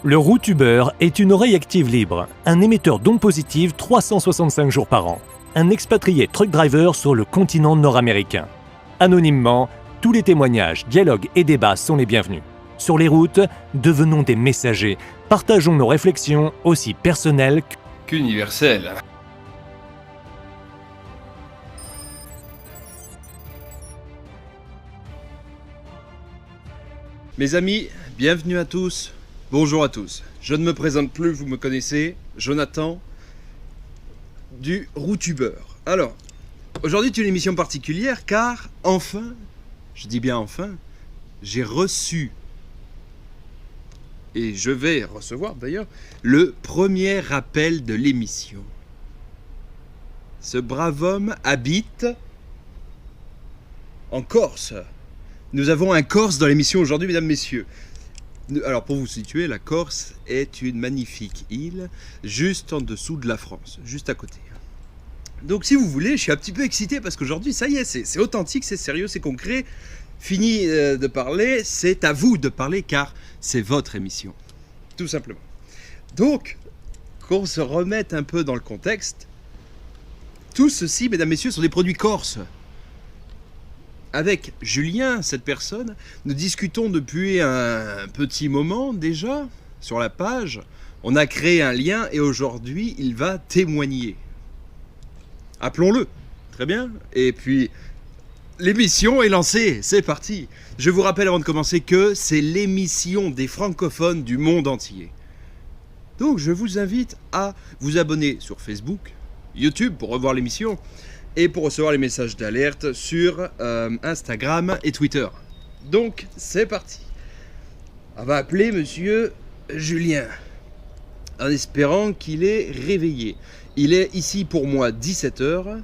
Le Routuber est une oreille active libre, un émetteur d'ondes positives 365 jours par an, un expatrié truck driver sur le continent nord-américain. Anonymement, tous les témoignages, dialogues et débats sont les bienvenus. Sur les routes, devenons des messagers, partageons nos réflexions aussi personnelles qu'universelles. Mes amis, bienvenue à tous. Bonjour à tous. Je ne me présente plus, vous me connaissez, Jonathan du Routuber. Alors, aujourd'hui c'est une émission particulière car enfin, je dis bien enfin, j'ai reçu et je vais recevoir d'ailleurs le premier appel de l'émission. Ce brave homme habite en Corse. Nous avons un Corse dans l'émission aujourd'hui, mesdames, messieurs. Alors pour vous situer, la Corse est une magnifique île juste en dessous de la France, juste à côté. Donc si vous voulez, je suis un petit peu excité parce qu'aujourd'hui, ça y est, c'est authentique, c'est sérieux, c'est concret. Fini de parler, c'est à vous de parler car c'est votre émission, tout simplement. Donc, qu'on se remette un peu dans le contexte, tout ceci, mesdames, messieurs, sont des produits corses. Avec Julien, cette personne, nous discutons depuis un petit moment déjà sur la page. On a créé un lien et aujourd'hui, il va témoigner. Appelons-le. Très bien. Et puis, l'émission est lancée. C'est parti. Je vous rappelle avant de commencer que c'est l'émission des francophones du monde entier. Donc, je vous invite à vous abonner sur Facebook, YouTube pour revoir l'émission, et pour recevoir les messages d'alerte sur Instagram et Twitter. Donc, c'est parti. On va appeler monsieur Julien, en espérant qu'il est réveillé. Il est ici pour moi 17h.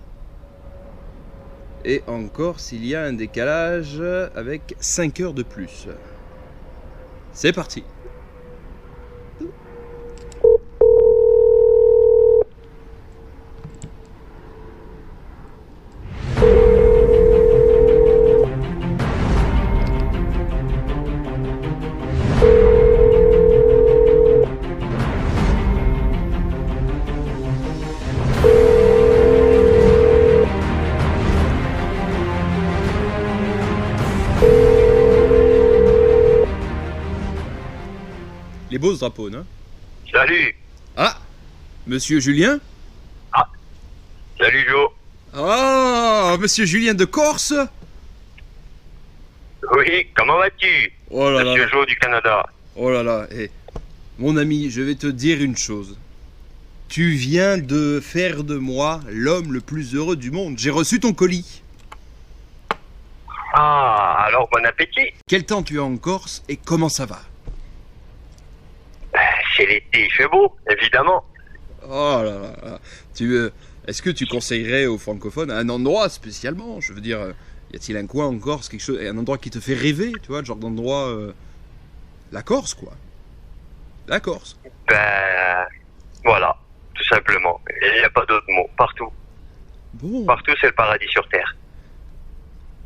Et encore, s'il y a un décalage avec 5 heures de plus. C'est parti. Les beaux drapeaux, non? Salut. Ah, monsieur Julien? Ah, salut Joe. Ah, monsieur Julien de Corse? Oui, comment vas-tu? Oh là Monsieur là. Joe du Canada. Oh là là, mon ami, je vais te dire une chose. Tu viens de faire de moi l'homme le plus heureux du monde. J'ai reçu ton colis. Ah, alors bon appétit. Quel temps tu as en Corse et comment ça va? C'est l'été, il fait beau, évidemment. Oh là là. Est-ce que tu conseillerais aux francophones un endroit spécialement? Je veux dire, y a-t-il un coin en Corse, quelque chose, un endroit qui te fait rêver, tu vois, le genre d'endroit... La Corse, quoi. La Corse. Ben, voilà, tout simplement. Il n'y a pas d'autre mot, partout. Bon. Partout, c'est le paradis sur Terre.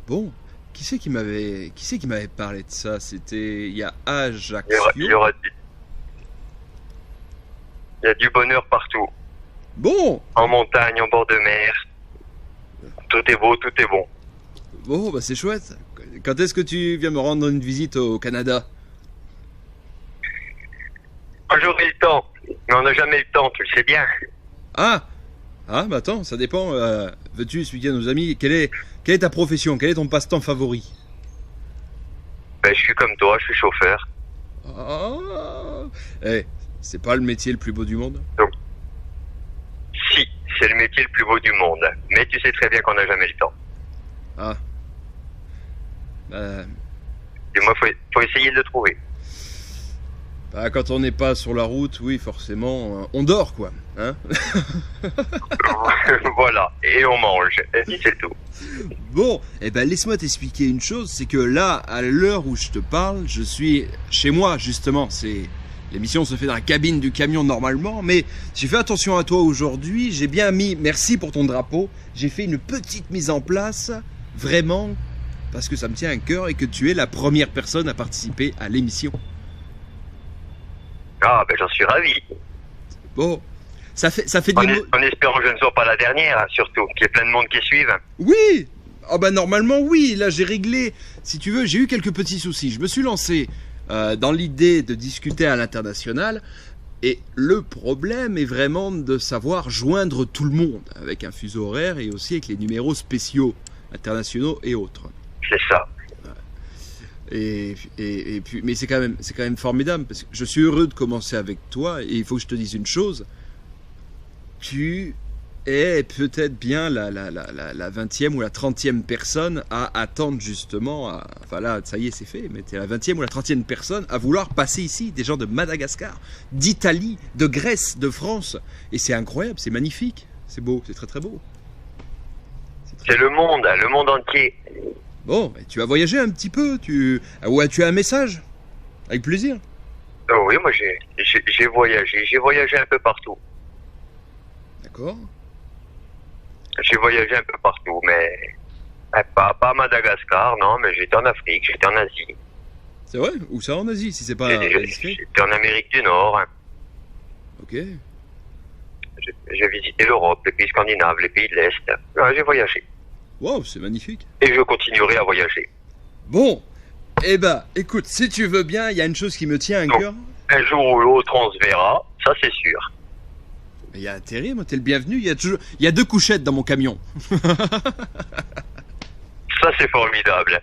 Bon. Qui c'est qui m'avait parlé de ça? C'était il y a Ajaccio. Il y a du bonheur partout. Bon. En montagne, en bord de mer. Tout est beau, tout est bon. Bon, bah c'est chouette. Quand est-ce que tu viens me rendre une visite au Canada? Quand j'aurai le temps. Mais on n'a jamais le temps, tu le sais bien. Ah, bah attends, ça dépend. Veux-tu expliquer à nos amis quelle est ta profession? Quel est ton passe-temps favori? Ben, je suis comme toi, je suis chauffeur. Ah. C'est pas le métier le plus beau du monde? Donc, si, c'est le métier le plus beau du monde. Mais tu sais très bien qu'on n'a jamais le temps. Ah. Et moi, faut essayer de le trouver. Bah, quand on n'est pas sur la route, oui, forcément, on dort, quoi. Hein? Voilà, et on mange. Et puis c'est tout. Bon, laisse-moi t'expliquer une chose, c'est que là, à l'heure où je te parle, je suis chez moi, justement. L'émission se fait dans la cabine du camion normalement, mais j'ai fait attention à toi aujourd'hui, j'ai bien mis, merci pour ton drapeau, j'ai fait une petite mise en place, vraiment, parce que ça me tient à cœur et que tu es la première personne à participer à l'émission. Ah, ben j'en suis ravi. Bon, ça fait des mots... En espérant que je ne sois pas la dernière, hein, surtout, qu'il y ait plein de monde qui suivent. Oui. Ah bah normalement oui, là j'ai réglé. Si tu veux, j'ai eu quelques petits soucis. Je me suis lancé dans l'idée de discuter à l'international. Et le problème est vraiment de savoir joindre tout le monde avec un fuseau horaire et aussi avec les numéros spéciaux, internationaux et autres. C'est ça. Et puis, mais c'est quand même formidable parce que je suis heureux de commencer avec toi et il faut que je te dise une chose. Tu es peut-être bien la 20e ou la 30e personne à attendre justement, enfin là ça y est c'est fait, mais tu es la 20e ou la 30e personne à vouloir passer ici, des gens de Madagascar, d'Italie, de Grèce, de France, et c'est incroyable, c'est magnifique, c'est beau, c'est très très beau. C'est le monde entier. Bon, tu vas voyager un petit peu, tu as un message? Avec plaisir. Oh oui, moi j'ai voyagé un peu partout. D'accord. J'ai voyagé un peu partout, mais pas à Madagascar, non, mais j'étais en Afrique, j'étais en Asie. C'est vrai? Où ça en Asie, si c'est pas indiscret? J'étais en Amérique du Nord. Hein. Ok. J'ai visité l'Europe, les pays scandinaves, les pays de l'Est. Ouais, j'ai voyagé. Wow, c'est magnifique. Et je continuerai à voyager. Bon, eh ben, écoute, si tu veux bien, il y a une chose qui me tient à cœur. Un jour ou l'autre, on se verra, ça c'est sûr. Il y a intérêt, moi, t'es le bienvenu. Il y a 2 couchettes dans mon camion. Ça c'est formidable.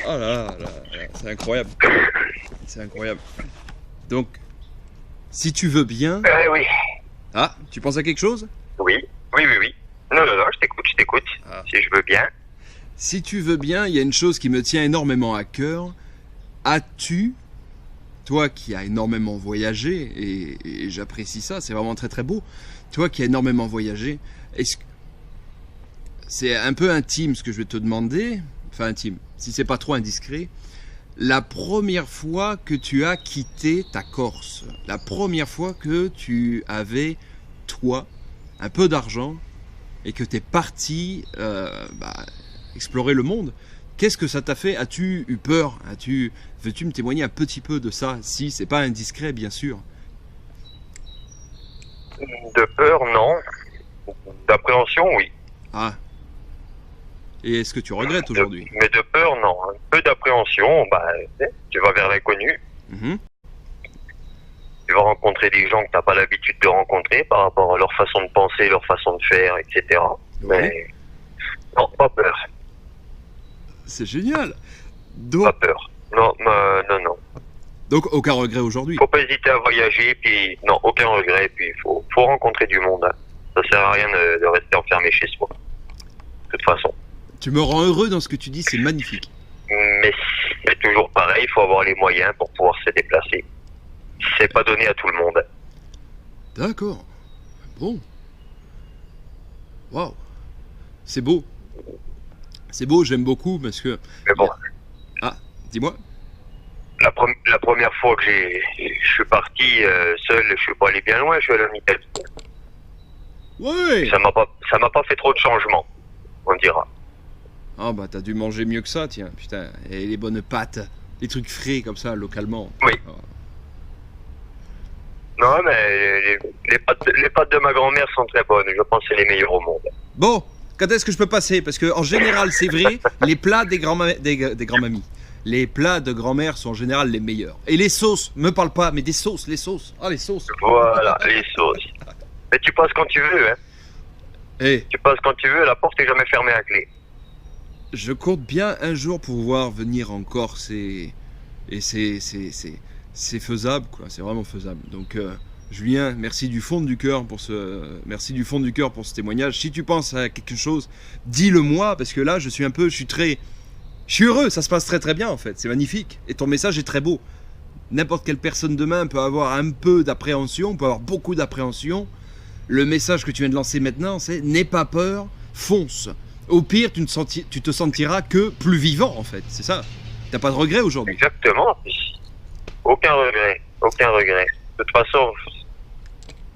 Oh là là, c'est incroyable. C'est incroyable. Donc, si tu veux bien... Oui. Ah, tu penses à quelque chose? Oui. Non, je t'écoute. Ah. Si je veux bien. Si tu veux bien, il y a une chose qui me tient énormément à cœur. As-tu, toi qui as énormément voyagé, et j'apprécie ça, c'est vraiment très très beau, toi qui as énormément voyagé, est-ce que c'est un peu intime ce que je vais te demander, enfin intime, si c'est pas trop indiscret, la première fois que tu as quitté ta Corse, la première fois que tu avais, toi, un peu d'argent et que tu es parti explorer le monde, qu'est-ce que ça t'a fait? As-tu eu peur? Veux-tu me témoigner un petit peu de ça? Si c'est pas indiscret, bien sûr. De peur, non. D'appréhension, oui. Ah. Et est-ce que tu regrettes aujourd'hui? Mais de peur, non. Un peu d'appréhension, tu vas vers l'inconnu. Mhm. Tu vas rencontrer des gens que tu n'as pas l'habitude de rencontrer par rapport à leur façon de penser, leur façon de faire, etc. Mais non, pas peur. C'est génial. Pas peur. Non. Donc aucun regret aujourd'hui. Faut pas hésiter à voyager, puis non, aucun regret, puis il faut rencontrer du monde. Hein. Ça sert à rien de rester enfermé chez soi. De toute façon. Tu me rends heureux dans ce que tu dis, c'est magnifique. Mais c'est toujours pareil, il faut avoir les moyens pour pouvoir se déplacer. C'est pas donné à tout le monde. D'accord. Bon. Waouh. C'est beau. C'est beau, j'aime beaucoup parce que... Mais bon. Ah, dis-moi. La première fois que je suis parti seul, je suis pas allé bien loin, je suis allé en Italie. Ouais. Ça m'a pas fait trop de changements, on dira. Ah bah t'as dû manger mieux que ça, tiens, putain. Et les bonnes pâtes, les trucs frais comme ça, localement. Oui. Oh. Non, mais les pâtes de ma grand-mère sont très bonnes. Je pense que c'est les meilleures au monde. Bon, quand est-ce que je peux passer? Parce que en général, c'est vrai, les plats des grands-mamies. Les plats de grand-mère sont en général les meilleurs. Et les sauces, me parle pas, mais des sauces, les sauces. Ah, les sauces. Voilà, les sauces. Mais tu passes quand tu veux, hein. Eh, Tu passes quand tu veux, la porte est jamais fermée à clé. je compte bien un jour pouvoir venir en Corse et c'est faisable, quoi. C'est vraiment faisable. Donc, Julien, merci du fond du cœur pour ce témoignage. Si tu penses à quelque chose, dis-le-moi, parce que là, je suis heureux, ça se passe très très bien en fait, c'est magnifique. Et ton message est très beau. N'importe quelle personne demain peut avoir un peu d'appréhension, peut avoir beaucoup d'appréhension. Le message que tu viens de lancer maintenant, c'est n'aie pas peur, fonce. Au pire, tu te sentiras que plus vivant en fait, c'est ça. T'as pas de regret aujourd'hui? Exactement. Aucun regret. De toute façon,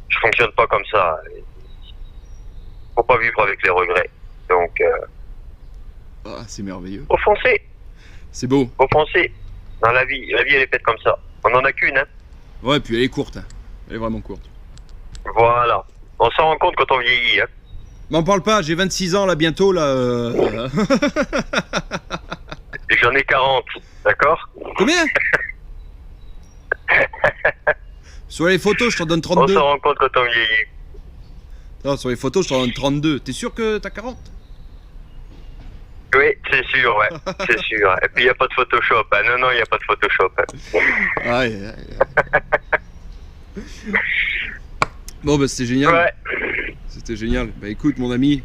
je fonctionne pas comme ça. Faut pas vivre avec les regrets. Donc, Ah, c'est merveilleux. faut foncer. C'est beau. Faut foncer. Dans la vie elle est faite comme ça. On en a qu'une, hein. Ouais, puis elle est courte. Hein. Elle est vraiment courte. Voilà. On s'en rend compte quand on vieillit, hein. M'en parle pas, j'ai 26 ans là bientôt là. Et j'en ai 40, d'accord? Combien? Sur les photos, je t'en donne On 32. s'en rend compte quand on vieillit. Non, sur les photos, je t'en donne 32. T'es sûr que t'as 40? Oui, c'est sûr, ouais. C'est sûr. Et puis il n'y a pas de Photoshop, hein. Non, non, il n'y a pas de Photoshop, hein. Aïe, Bon, bah c'était génial. Ouais. C'était génial. Bah écoute, mon ami,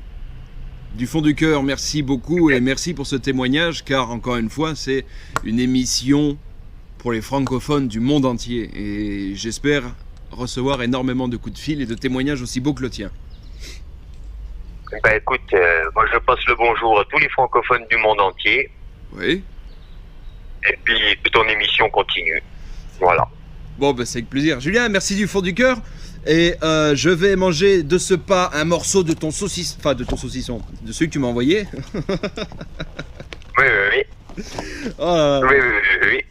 du fond du cœur, merci beaucoup et merci pour ce témoignage, car encore une fois, c'est une émission pour les francophones du monde entier. Et j'espère recevoir énormément de coups de fil et de témoignages aussi beaux que le tien. Ben écoute, moi je passe le bonjour à tous les francophones du monde entier. Oui. Et puis que ton émission continue. Voilà. Bon, bah c'est avec plaisir. Julien, merci du fond du cœur. Et je vais manger de ce pas un morceau de ton saucisson. Enfin, de ton saucisson. De celui que tu m'as envoyé. Oui, oui, oui. Oh là là. Oui, oui, oui, oui.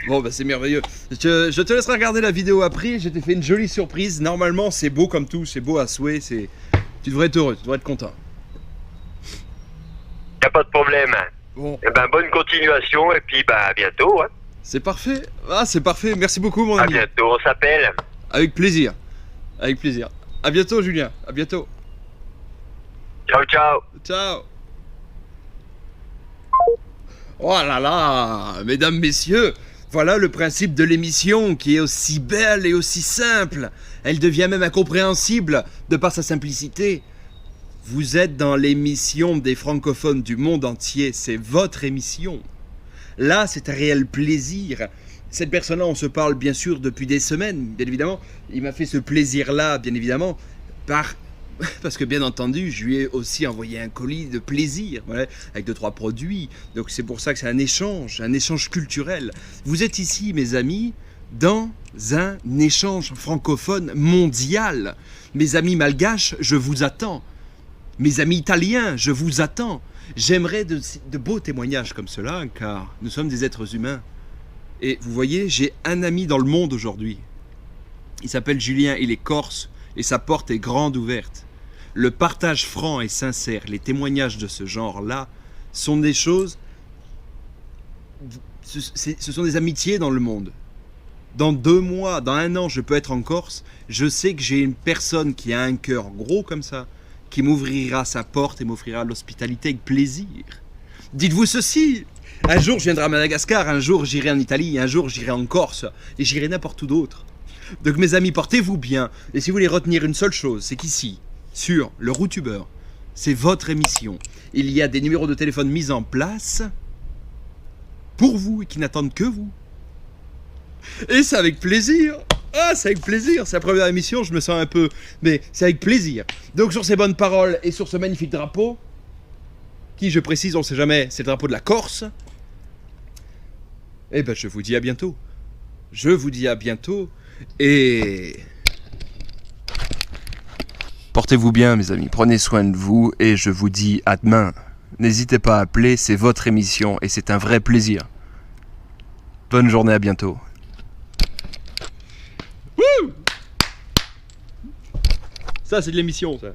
Bon, bah c'est merveilleux. Je te laisserai regarder la vidéo après. Je t'ai fait une jolie surprise. Normalement, c'est beau comme tout. C'est beau à souhait. Tu devrais être heureux. Tu devrais être content. Y a pas de problème. Bon, Eh ben bonne continuation et puis bah à bientôt, hein. c'est parfait. Ah, c'est parfait. Merci beaucoup, mon À ami. bientôt, on s'appelle. Avec plaisir. Avec plaisir. À bientôt, Julien. À bientôt. Ciao, ciao. Ciao. Oh là là, mesdames, messieurs, voilà le principe de l'émission qui est aussi belle et aussi simple. Elle devient même incompréhensible de par sa simplicité. Vous êtes dans l'émission des francophones du monde entier, c'est votre émission. Là, c'est un réel plaisir. Cette personne-là, on se parle bien sûr depuis des semaines, bien évidemment. Il m'a fait ce plaisir-là, bien évidemment, parce que bien entendu, je lui ai aussi envoyé un colis de plaisir, voilà, avec 2-3 produits. Donc c'est pour ça que c'est un échange culturel. Vous êtes ici, mes amis, dans un échange francophone mondial. Mes amis malgaches, je vous attends. Mes amis italiens, je vous attends. J'aimerais de beaux témoignages comme cela, car nous sommes des êtres humains. Et vous voyez, j'ai un ami dans le monde aujourd'hui. Il s'appelle Julien, il est corse, et sa porte est grande ouverte. Le partage franc et sincère, les témoignages de ce genre-là, sont des choses... Ce sont des amitiés dans le monde. Dans 2 mois, dans 1 an, je peux être en Corse. Je sais que j'ai une personne qui a un cœur gros comme ça, qui m'ouvrira sa porte et m'offrira l'hospitalité avec plaisir. Dites-vous ceci, un jour je viendrai à Madagascar, un jour j'irai en Italie, un jour j'irai en Corse, et j'irai n'importe où d'autre. Donc mes amis, portez-vous bien, et si vous voulez retenir une seule chose, c'est qu'ici, sur le Routubeur, c'est votre émission. Il y a des numéros de téléphone mis en place pour vous et qui n'attendent que vous. Et c'est avec plaisir. Ah, c'est avec plaisir. C'est la première émission, je me sens un peu... Mais c'est avec plaisir. Donc sur ces bonnes paroles et sur ce magnifique drapeau, qui, je précise, on ne sait jamais, c'est le drapeau de la Corse, eh ben je vous dis à bientôt. Je vous dis à bientôt et... Portez-vous bien, mes amis. Prenez soin de vous et je vous dis à demain. N'hésitez pas à appeler, c'est votre émission et c'est un vrai plaisir. Bonne journée, à bientôt. Wouh! Ça, c'est de l'émission, ça.